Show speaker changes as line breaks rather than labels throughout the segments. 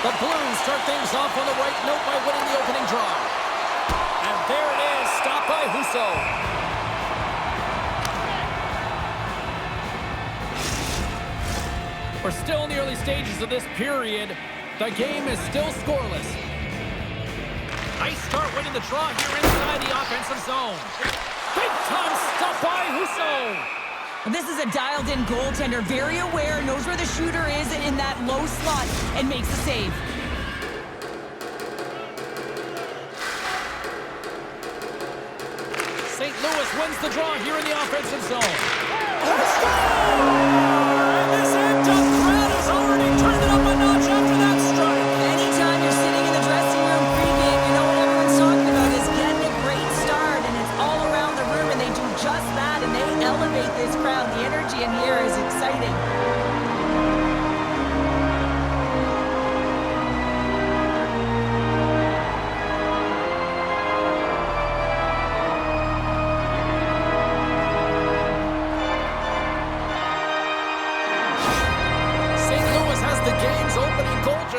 The Blues start things off on the right note by winning the opening draw. And there it is, stopped by Husso. We're still in the early stages of this period. The game is still scoreless. Nice start winning the draw here inside the offensive zone. Big time stop by Husso.
This is a dialed-in goaltender, very aware, knows where the shooter is in that low slot, and makes the save.
St. Louis wins the draw here in the offensive zone.
And this amped-up crowd has already turned it up a notch after that strike.
Anytime you're sitting in the dressing room pregame, you know what everyone's talking about is getting a great start, and it's all around the room, and they do just that, and they elevate this crowd. The energy in here is exciting.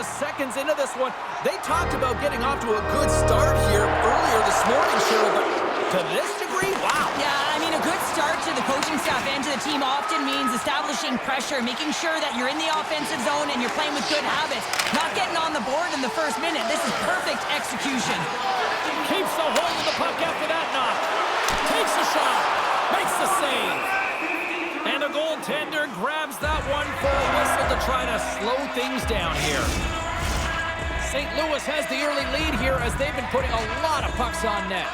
Seconds into this one, they talked about getting off to a good start here earlier this morning, Cheryl, but to this degree, wow.
Yeah, I mean, a good start to the coaching staff and to the team often means establishing pressure, making sure that you're in the offensive zone and you're playing with good habits, not getting on the board in the first minute. This is perfect execution.
Keeps a hold of the puck after that knock. Takes a shot. Makes the save. And the goaltender grabs that one for a whistle to try to slow things down here. St. Louis has the early lead here as they've been putting a lot of pucks on net.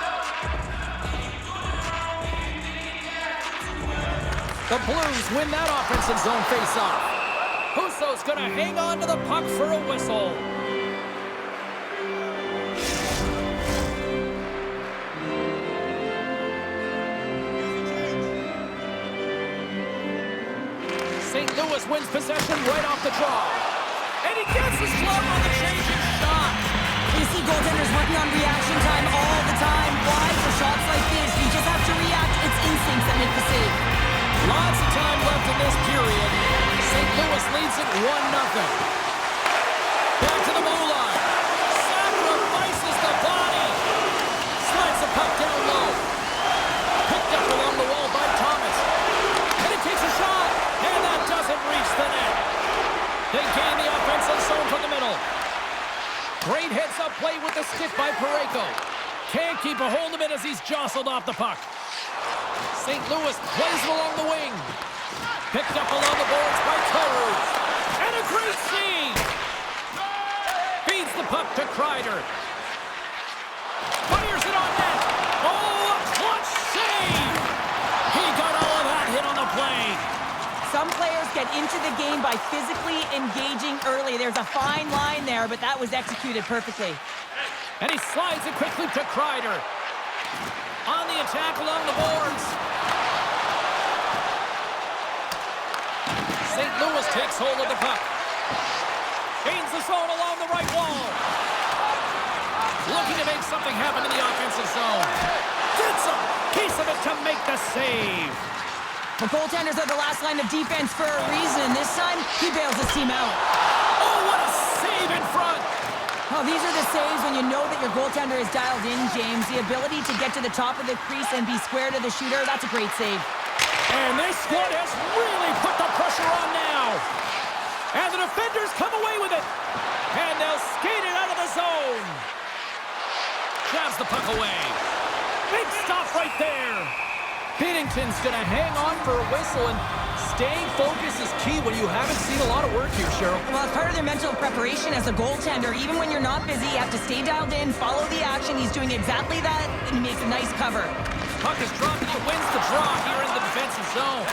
The Blues win that offensive zone face-off. Husso's going to hang on to the puck for a whistle. St. Louis wins possession right off the draw. And he gets his glove on the changing shot.
You see goaltenders working on reaction time all the time. Why? For shots like this, you just have to react. It's instincts that make the save.
Lots of time left in this period. St. Louis leads it 1-0. Back to the blue line. Sacrifices the body. Slides the puck down low. Picked up along the wall by Thomas. And he takes a shot. And that doesn't reach the net. They gain the offensive zone from the middle. Great heads-up play with the stick by Parayko. Can't keep a hold of it as he's jostled off the puck. St. Louis plays it along the wing. Picked up along the boards by Torres. And a great save. Feeds the puck to Kreider. Fires it on net. Oh, a clutch save. He got all of that hit on the play.
Some players get into the game by physically engaging early. There's a fine line there, but that was executed perfectly.
And he slides it quickly to Kreider. On the attack along the boards. St. Louis takes hold of the puck. Gains the zone along the right wall. Looking to make something happen in the offensive zone. Gets a piece of it to make the save.
The goaltenders are the last line of defense for a reason. This time, he bails his team out.
Oh, what a save in front.
Oh, these are the saves when you know that your goaltender is dialed in, James. The ability to get to the top of the crease and be square to the shooter, that's a great save.
And this squad has really put the pressure on now. And the defenders come away with it. And they'll skate it out of the zone. Jabs the puck away. Big stop right there. Binnington's going to hang on for a whistle, and staying focused is key when you haven't seen a lot of work here, Cheryl.
Well, it's part of their mental preparation as a goaltender. Even when you're not busy, you have to stay dialed in, follow the action. He's doing exactly that, and he makes a nice cover.
Puck is dropped, and he wins the draw here in the defensive zone.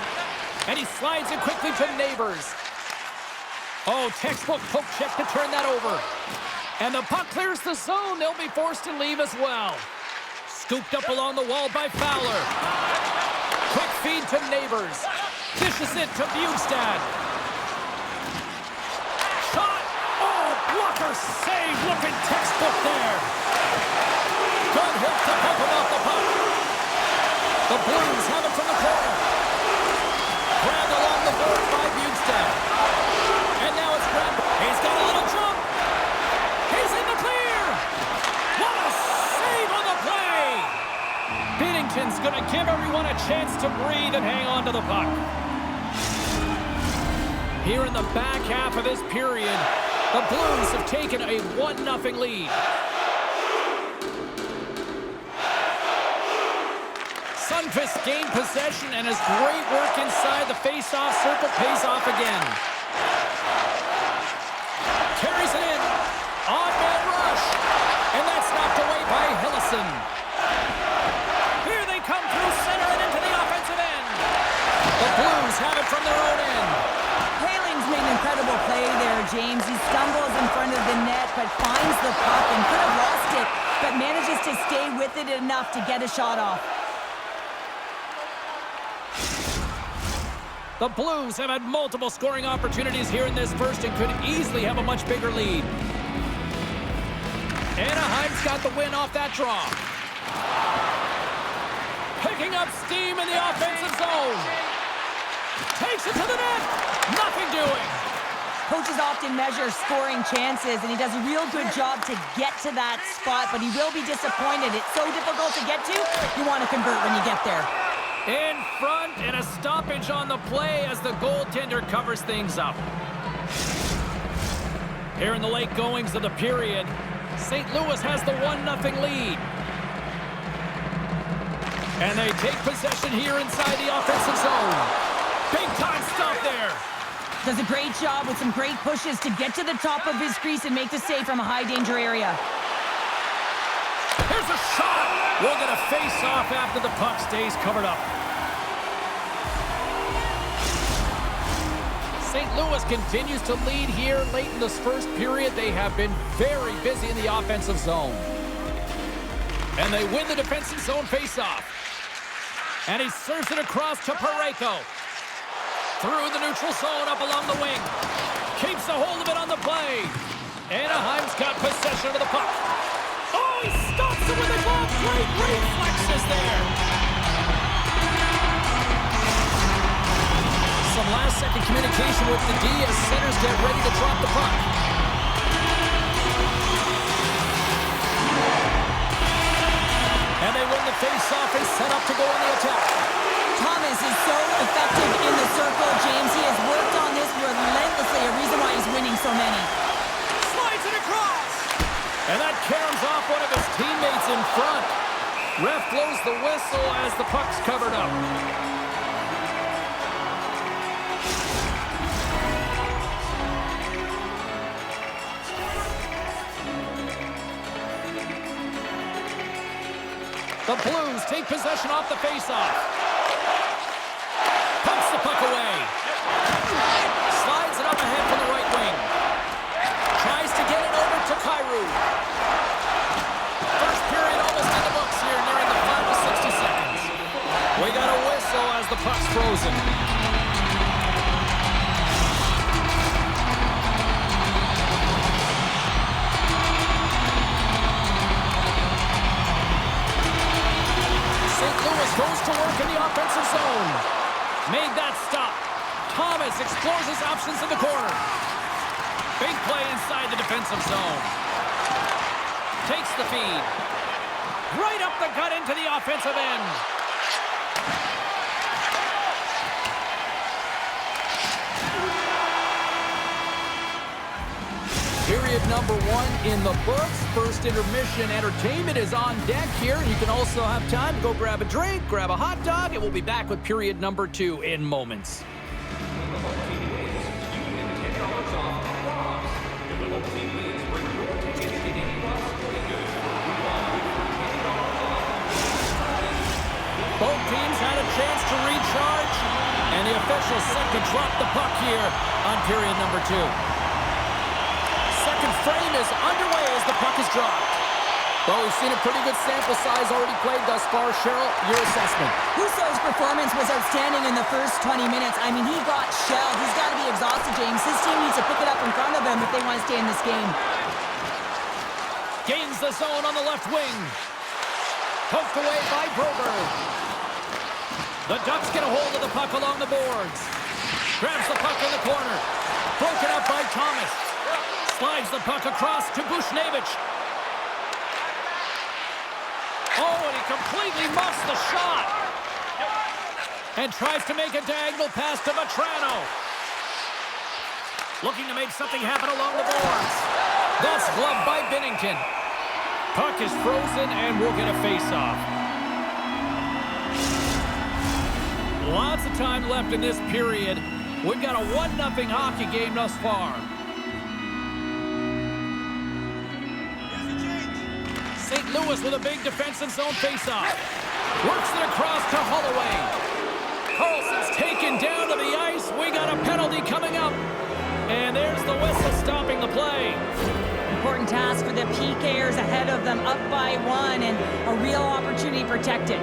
And he slides it quickly to Neighbors. Oh, textbook poke check to turn that over. And the puck clears the zone. They'll be forced to leave as well. Scooped up along the wall by Fowler. Quick feed to Neighbors. Dishes it to Bjugstad. Shot! Oh, blocker save! Looking textbook there. Good hook to help him off the puck. The Blues have it from the corner. Grabbed along the board by Bjugstad. And now it's grabbed. He's got a little jump. one a chance to breathe and hang on to the puck. Here in the back half of this period, the Blues have taken a 1-0 lead. Sundqvist gained possession, and his great work inside the face-off circle pays off again. Carries it in. On-man rush. And that's knocked away by Hillison. Here they come through center and into the offensive end. The Blues have it from their own end.
Haling's made an incredible play there, James. He stumbles in front of the net, but finds the puck and could have lost it, but manages to stay with it enough to get a shot off.
The Blues have had multiple scoring opportunities here in this first and could easily have a much bigger lead. Anaheim's got the win off that draw. Picking up steam in the offensive zone. Takes it to the net. Nothing doing.
Coaches often measure scoring chances, and he does a real good job to get to that spot, but he will be disappointed. It's so difficult to get to, you want to convert when you get there.
In front, and a stoppage on the play as the goaltender covers things up. Here in the late goings of the period, St. Louis has the 1-0 lead. And they take possession here inside the offensive zone. Big time stop there.
Does a great job with some great pushes to get to the top of his crease and make the save from a high danger area.
Here's a shot. We'll get a face-off after the puck stays covered up. St. Louis continues to lead here late in this first period. They have been very busy in the offensive zone. And they win the defensive zone face-off. And he serves it across to Parayko. Through the neutral zone up along the wing. Keeps a hold of it on the play. Anaheim's got possession of the puck. Oh, he stops it with a glove. Great reflexes there. Some last-second communication with the D as centers get ready to drop the puck. And they win the face-off and set up to go on the attack.
Thomas is so effective in the circle, James. He has worked on this relentlessly, a reason why he's winning so many.
Slides it across. And that caroms off one of his teammates in front. Ref blows the whistle as the puck's covered up. The Blues take possession off the faceoff. Pumps the puck away. Slides it up ahead from the right wing. Tries to get it over to Kyrou. First period almost in the books here, nearing the final 60 seconds. We got a whistle as the puck's frozen. Goes to work in the offensive zone. Made that stop. Thomas explores his options in the corner. Big play inside the defensive zone. Takes the feed. Right up the gut into the offensive end. Period number 1 in the books. First intermission entertainment is on deck here. You can also have time to go grab a drink, grab a hot dog, and we'll be back with period number 2 in moments. Both teams had a chance to recharge, and the officials set to drop the puck here on period number 2. Second frame is underway as the puck is dropped. Well, we've seen a pretty good sample size already played thus far. Cheryl, your assessment.
Husso's performance was outstanding in the first 20 minutes. I mean, he got shelled. He's got to be exhausted, James. His team needs to pick it up in front of him if they want to stay in this game.
Gains the zone on the left wing. Poked away by Broberg. The Ducks get a hold of the puck along the boards. Grabs the puck in the corner. Broken up by Thomas. Slides the puck across to Bushnevich. Oh, and he completely muffs the shot. And tries to make a diagonal pass to Vetrano. Looking to make something happen along the boards. That's gloved by Binnington. Puck is frozen, and we'll get a face-off. Lots of time left in this period. We've got a 1-0 hockey game thus far. St. Louis with a big defensive zone face-off. Works it across to Holloway. Carlson's taken down to the ice. We got a penalty coming up. And there's the whistle stopping the play.
Important task for the PKers ahead of them, up by 1, and a real opportunity protected.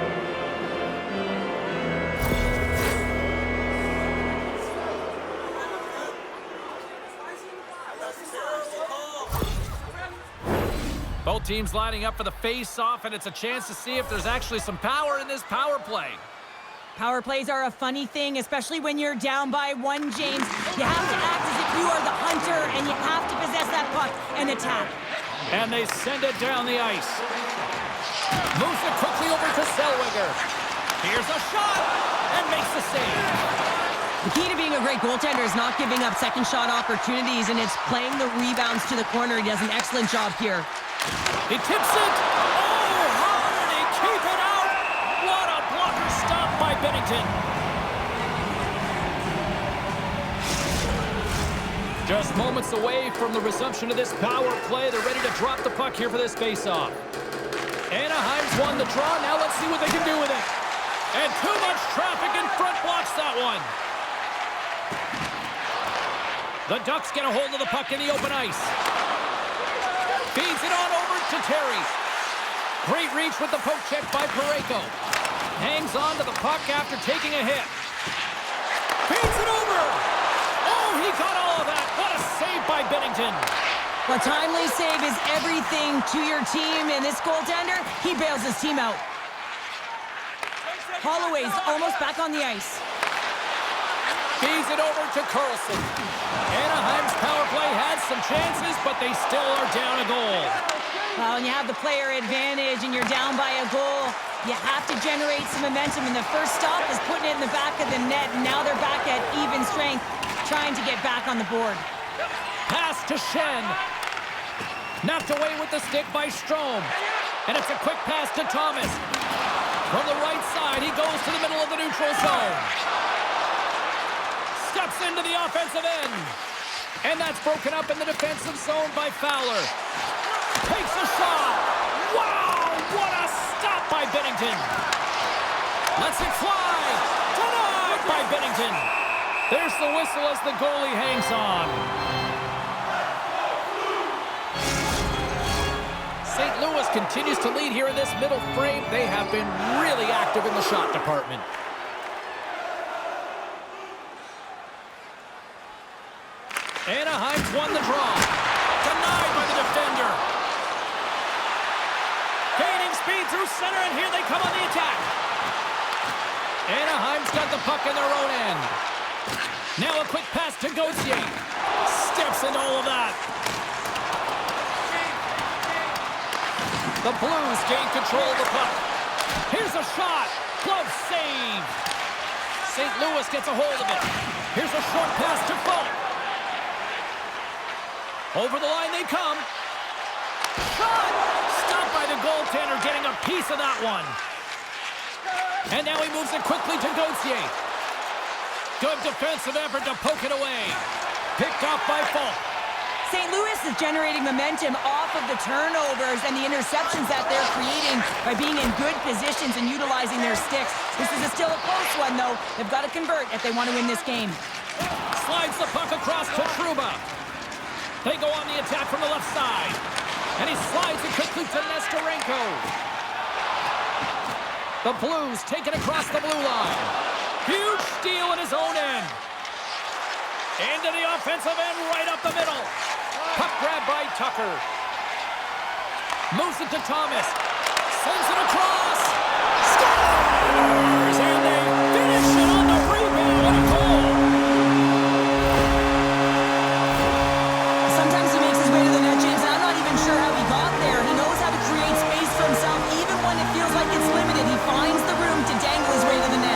Both teams lining up for the face-off, and it's a chance to see if there's actually some power in this power play.
Power plays are a funny thing, especially when you're down by 1, James. You have to act as if you are the hunter, and you have to possess that puck and attack.
And they send it down the ice. Moves it quickly over to Zellweger. Here's a shot, and makes the save.
The key to being a great goaltender is not giving up second shot opportunities, and it's playing the rebounds to the corner. He does an excellent job here.
He tips it. Oh, hard, he keep it out. What a blocker stop by Binnington. Just moments away from the resumption of this power play. They're ready to drop the puck here for this face-off. Anaheim's won the draw. Now let's see what they can do with it. And too much traffic in front blocks that one. The Ducks get a hold of the puck in the open ice. Feeds it on over to Terry. Great reach with the poke check by Parayko. Hangs on to the puck after taking a hit. Feeds it over. Oh, he got all of that. What a save by Binnington.
A timely save is everything to your team, and this goaltender, he bails his team out. Holloway's almost back on the ice.
Feeds it over to Carlson. Anaheim's power play had some chances, but they still are down a goal.
Well, when you have the player advantage and you're down by a goal, you have to generate some momentum, and the first stop is putting it in the back of the net, and now they're back at even strength, trying to get back on the board.
Pass to Shen. Knocked away with the stick by Strome. And it's a quick pass to Thomas. From the right side, he goes to the middle of the neutral zone. Steps into the offensive end. And that's broken up in the defensive zone by Fowler. Takes a shot. Wow, what a stop by Binnington. Lets it fly. Denied by Binnington. There's the whistle as the goalie hangs on. St. Louis continues to lead here in this middle frame. They have been really active in the shot department. Anaheim's won the draw. Denied by the defender. Gaining speed through center, and here they come on the attack. Anaheim's got the puck in their own end. Now a quick pass to Gauthier. Steps into all of that. The Blues gain control of the puck. Here's a shot. Glove save. St. Louis gets a hold of it. Here's a short pass to Falk. Over the line they come. Shot! Stopped by the goaltender, getting a piece of that one. And now he moves it quickly to Gauthier. Good defensive effort to poke it away. Picked off by Falk.
St. Louis is generating momentum off of the turnovers and the interceptions that they're creating by being in good positions and utilizing their sticks. This is still a close one, though. They've got to convert if they want to win this game.
Slides the puck across to Trouba. They go on the attack from the left side. And he slides it quickly to Nestorenko. The Blues take it across the blue line. Huge steal in his own end. Into the offensive end, right up the middle. Puck grab by Tucker. Moves it to Thomas. Sends it across. Scores! And they finish it on the rebound. What a goal!
Sometimes he makes his way to the net, James, and I'm not even sure how he got there. He knows how to create space for himself, even when it feels like it's limited. He finds the room to dangle his way to the net.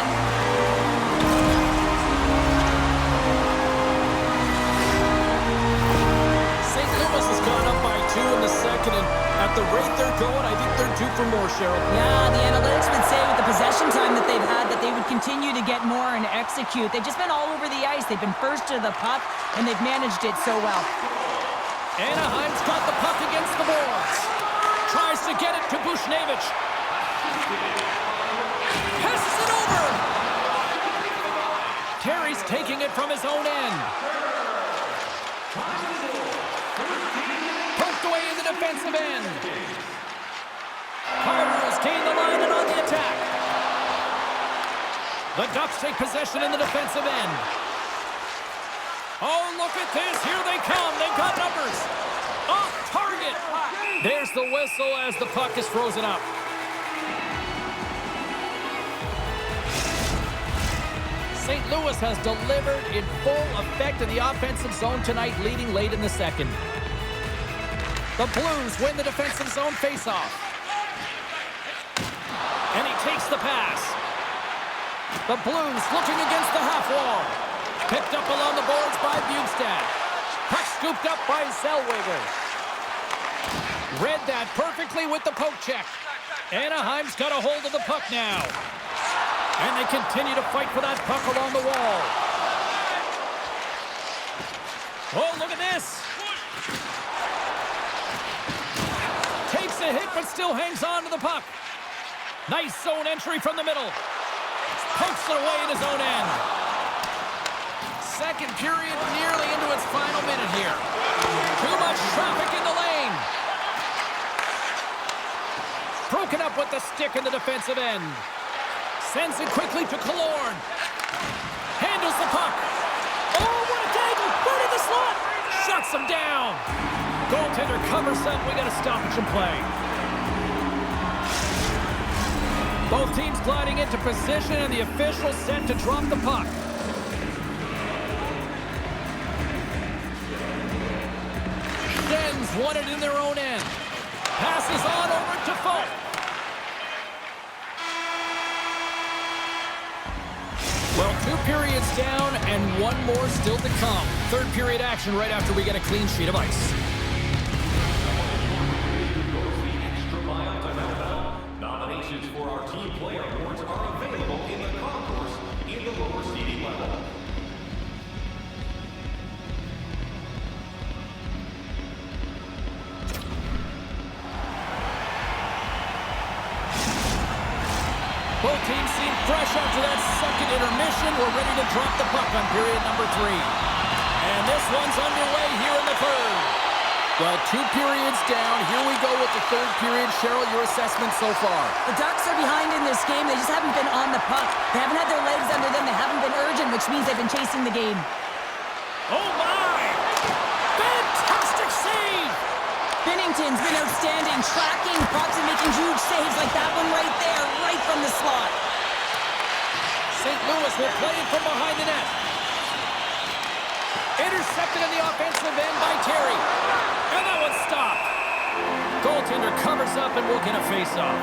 rate they're going, I think they're due for more, Cheryl.
Yeah, the analytics would say with the possession time that they've had that they would continue to get more and execute. They've just been all over the ice. They've been first to the puck, and they've managed it so well.
Anaheim's got the puck against the boards. Tries to get it to Buchnevich. Passes it over. Terry's taking it from his own end. Poked away in the defensive end. Pirates gain the line and on the attack. The Ducks take possession in the defensive end. Oh, look at this. Here they come. They've got numbers. Off target. There's the whistle as the puck is frozen up. St. Louis has delivered in full effect in the offensive zone tonight, leading late in the second. The Blues win the defensive zone faceoff. And he takes the pass. The Blues looking against the half wall. Picked up along the boards by Bjugstad. Puck scooped up by Zellweger. Read that perfectly with the poke check. Anaheim's got a hold of the puck now. And they continue to fight for that puck along the wall. Oh, look at this. Takes a hit, but still hangs on to the puck. Nice zone entry from the middle. Pokes it away in his own end. Second period nearly into its final minute here. Too much traffic in the lane. Broken up with the stick in the defensive end. Sends it quickly to Killorn. Handles the puck. Oh, what a dagger! Right in the slot! Shuts him down. Goaltender covers up. We got a stoppage in play. Both teams gliding into position, and the official set to drop the puck. Sens won it in their own end. Passes on over to Falk. Well, 2 periods down and 1 more still to come. Third period action right after we get a clean sheet of ice.
Nominations for our team player awards are available in the concourse in the lower seating level.
Both teams seem fresh after that second intermission. We're ready to drop the puck on period number 3. And this one's underway here in the third. Well, 2 periods down. Here we go with the third period. Cheryl, your assessment so far?
The Ducks are behind in this game. They just haven't been on the puck. They haven't had their legs under them. They haven't been urgent, which means they've been chasing the game.
Oh, my! Fantastic save!
Binnington's been outstanding, tracking pucks and making huge saves like that one right there, right from the slot.
St. Louis will play it from behind the net. Intercepted in the offensive end by Terry. And that one's stopped. Goaltender covers up and will get a face-off.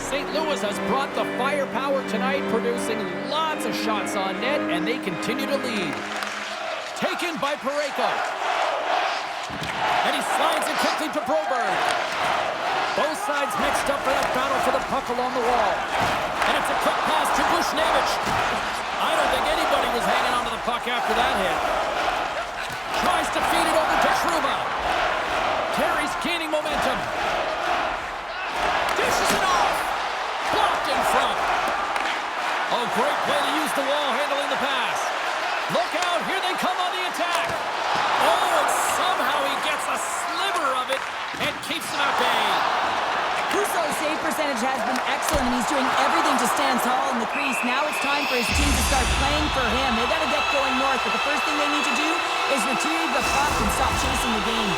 St. Louis has brought the firepower tonight, producing lots of shots on net, and they continue to lead. Taken by Parayko. And he slides it quickly to Broberg. Both sides mixed up for that battle for the puck along the wall. And it's a quick pass to Buchnevich. I don't think anybody was hanging onto the puck after that hit. Tries to feed it over to Trouba. Terry's gaining momentum. Dishes it off. Blocked in front. Oh, great play to use the wall handling the pass. Look out, here they come on the attack. Oh, and somehow he gets a sliver of it and keeps him at bay.
Husso's save percentage has been excellent, and he's doing everything to stand tall in the crease. Now it's time for his team to start playing for him. They've got to get going north, but the first thing they need to do is retrieve the puck and stop chasing the game.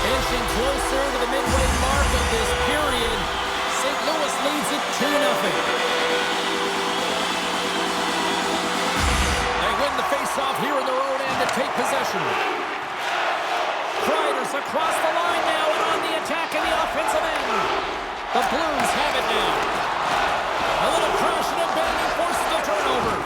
Inching closer to the midway mark of this period. St. Louis leads it 2-0. They win the faceoff here in their own end to take possession. Kreider's across the line now and on the attack in the offensive end. The Blues have it now. A little crashing and banging forces the turnover.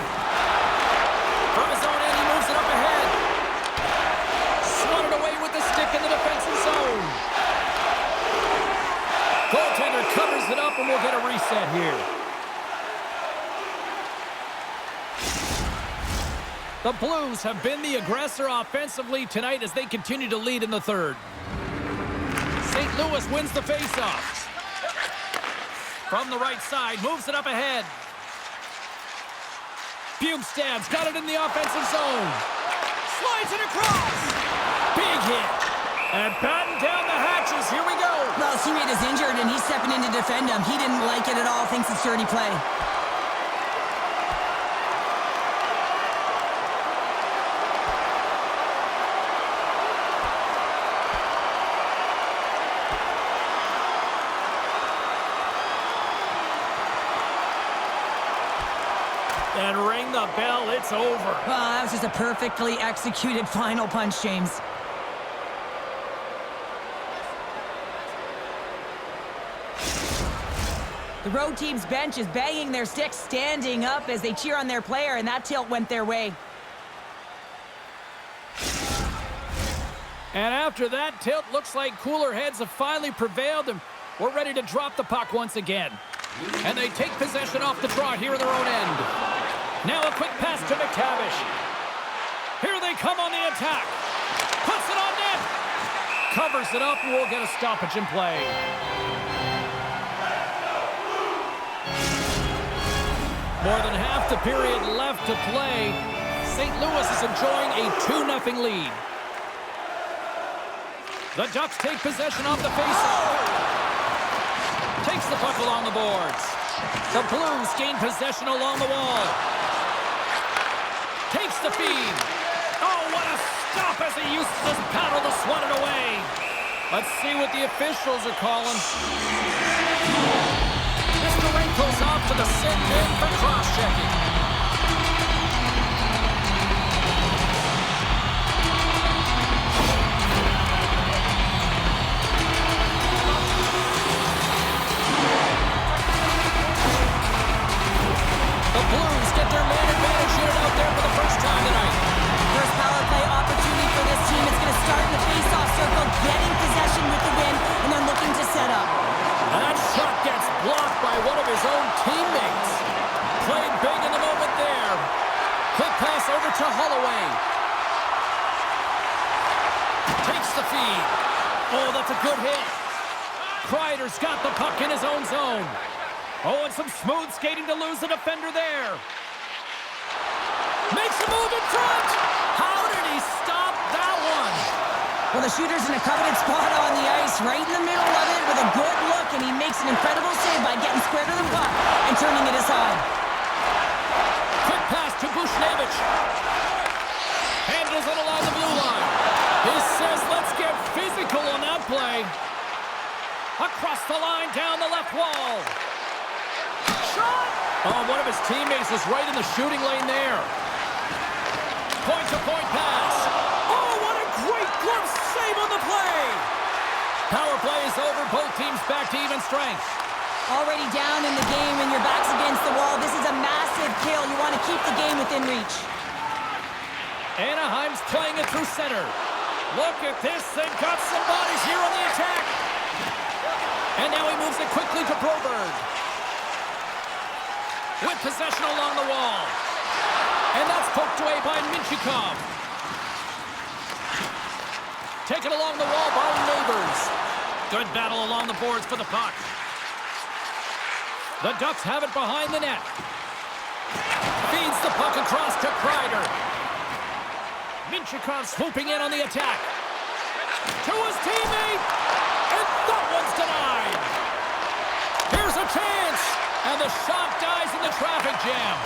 The Blues have been the aggressor offensively tonight as they continue to lead in the third. St. Louis wins the faceoff. From the right side, moves it up ahead. Bjugstad's got it in the offensive zone. Slides it across. Big hit. And batten down the hatches. Here we go.
Well, his teammate is injured, and he's stepping in to defend him. He didn't like it at all. Thinks it's dirty play.
And ring the bell. It's over.
Well, that was just a perfectly executed final punch, James. The road team's bench is banging their sticks, standing up as they cheer on their player, and that tilt went their way.
And after that tilt, looks like cooler heads have finally prevailed, and we're ready to drop the puck once again. And they take possession off the draw here in their own end. Now a quick pass to McTavish. Here they come on the attack. Puts it on net. Covers it up, and we'll get a stoppage in play. More than half the period left to play. St. Louis is enjoying a 2-0 lead. The Ducks take possession off the faceoff. Takes the puck along the boards. The Blues gain possession along the wall. Takes the feed. Oh, what a stop as he uses his paddle to swat it away. Let's see what the officials are calling. Goes off to the sit in for cross-checking. The Blues get their man advantage unit out there for the first time tonight.
First power play opportunity for this team. It's going to start in the face-off circle, getting possession with the win, and then looking to set up.
That shot gets blocked by one of his own teammates. Played big in the moment there. Quick pass over to Holloway. Takes the feed. Oh, that's a good hit. Kreider's got the puck in his own zone. Oh, and some smooth skating to lose the defender there. Makes a move in front. How did he stop that one?
Well, the shooter's in a coveted spot on the ice, right in the middle of it with a good look, and he makes an incredible save by getting square to the puck and turning it aside.
Quick pass to Buchnevich. Handles it along the blue line. He says, let's get physical on that play. Across the line, down the left wall. Shot! Oh, one of his teammates is right in the shooting lane there. Point-to-point pass. Oh, what a great glove save on the play. Power play is over. Both teams back to even strength.
Already down in the game and your back's against the wall. This is a massive kill. You want to keep the game within reach.
Anaheim's playing it through center. Look at this. They've got some bodies here on the attack. And now he moves it quickly to Broberg. With possession along the wall. And that's poked away by Minchikov. Taken along the wall by Neighbors. Good battle along the boards for the puck. The Ducks have it behind the net. Feeds the puck across to Kreider. Minchikov swooping in on the attack. To his teammate. And that one's denied. Here's a chance. And the shot dies in the traffic jam.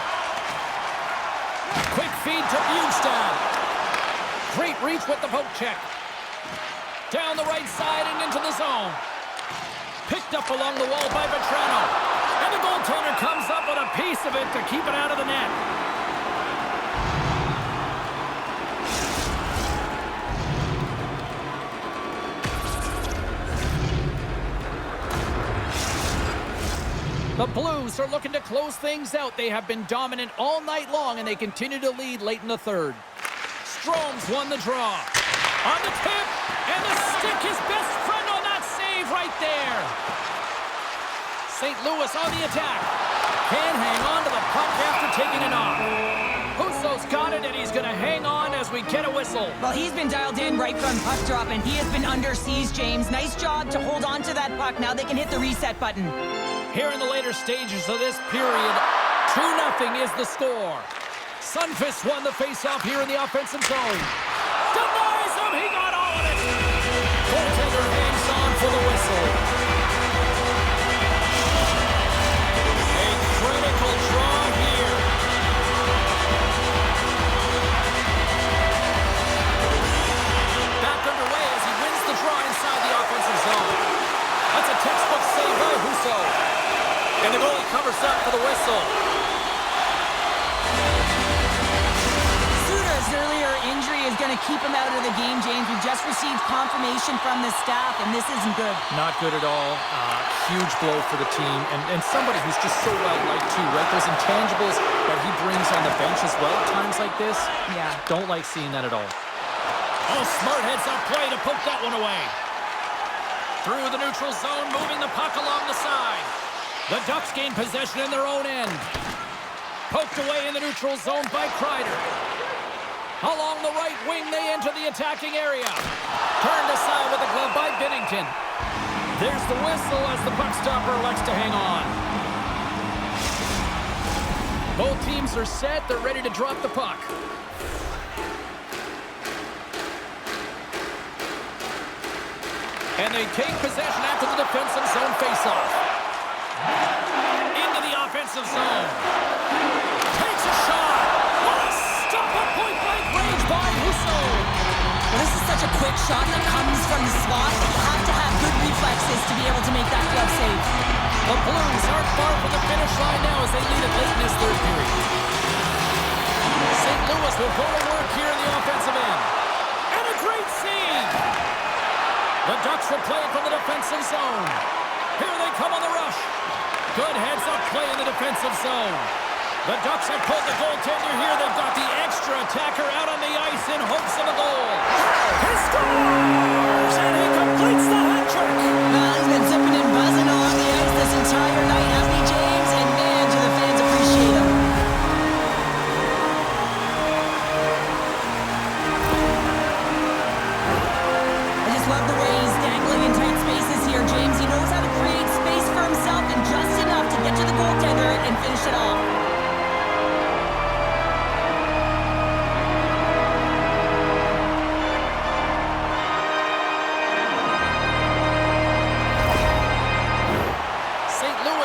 Quick feed to Bjugstad. Great reach with the poke check. Down the right side and into the zone. Picked up along the wall by Vetrano. And the goaltender comes up with a piece of it to keep it out of the net. The Blues are looking to close things out. They have been dominant all night long, and they continue to lead late in the third. Strome's won the draw. On the tip, and the stick, his best friend on that save right there. St. Louis on the attack. Can't hang on to the puck after taking it off. Husso's got it, and he's going to hang on as we get a whistle.
Well, he's been dialed in right from puck drop, and he has been under siege, James. Nice job to hold on to that puck. Now they can hit the reset button.
Here in the later stages of this period, 2-0 is the score. Sunfist won the faceoff here in the offensive zone. Denies him! He got all of it! Goaltender hangs on for the whistle. A critical draw here. Back underway as he wins the draw inside the offensive zone. That's a textbook save by Husso. And the goalie covers up for the whistle.
Suter's earlier injury is going to keep him out of the game, James. We've just received confirmation from the staff, and this isn't good.
Not good at all. Huge blow for the team. And somebody who's just so well-liked, too, right? Those intangibles that he brings on the bench as well at times like this.
Yeah.
Don't like seeing that at all. Oh, smart heads-up play to poke that one away. Through the neutral zone, moving the puck along the side. The Ducks gain possession in their own end. Poked away in the neutral zone by Kreider. Along the right wing, they enter the attacking area. Turned aside with a glove by Binnington. There's the whistle as the puck stopper elects to hang on. Both teams are set. They're ready to drop the puck. And they take possession after the defensive zone faceoff. Into the offensive zone. Takes a shot. What a stop at point-blank range by Husso.
Well, this is such a quick shot that comes from the slot. You have to have good reflexes to be able to make that glove save.
The Blues aren't far from the finish line now as they lead it late in this third period. St. Louis will go to work here in the offensive end. And a great scene. The Ducks will play it from the defensive zone. Here they come on the rush. Good heads-up play in the defensive zone. The Ducks have pulled the goaltender here. They've got the extra attacker out on the ice in hopes of a goal. He scores! And he completes the hat trick.
Well, he's been zipping and buzzing along the ice this entire night, hasn't he, James? And man, do the fans appreciate him. I just love the way he's dangling in tight spaces here, James. He knows how to create space for himself and just enough to get to the goaltender and finish it off.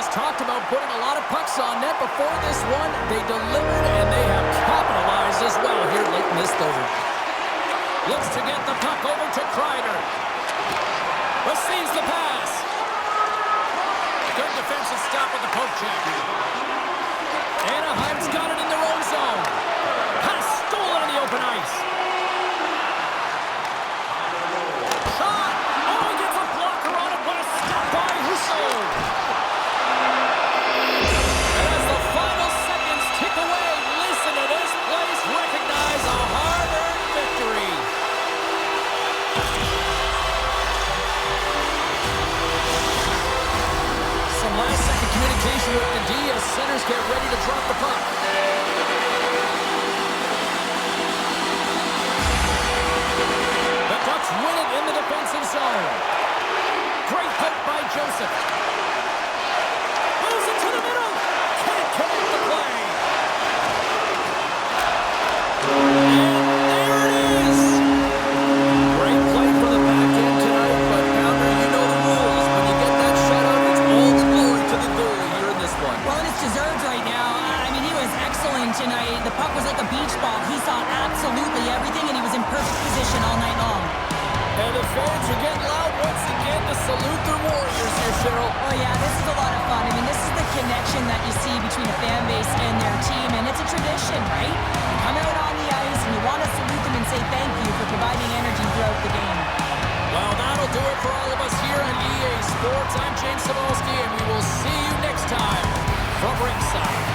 Talked about putting a lot of pucks on net before this one. They delivered, and they have capitalized as well here late in this third. Looks to get the puck over to Kreider. Receives the pass. Good defensive stop with the poke check. Anaheim's got it in their own zone. Pass stolen on the open ice. Shot! Oh, he gets a blocker on it. What a stop by Husso! Communication with the D as centers get ready to drop the puck. The Ducks win it in the defensive zone. Great poke by Joseph. Moves it to the middle. Can't connect the play. And there it is. Great play for the back end tonight, but Pounder, you know the rules. When you get that shutout, it's all the glory to the goalie here in this one.
Well, and it's deserved right now. I mean, he was excellent tonight. The puck was like a beach ball. He saw absolutely everything, and he was in perfect position all night long.
And the fans are getting loud once again to salute their Warriors here, Cheryl.
Oh, yeah, this is a lot of fun. I mean, this is the connection that you see between a fan base and their team, and it's a tradition, right? You come out on the ice, and you want to salute them and say thank you for providing energy throughout the game.
Well, that'll do it for all of us here on EA Sports. I'm James Cebulski, and we will see you next time from ringside.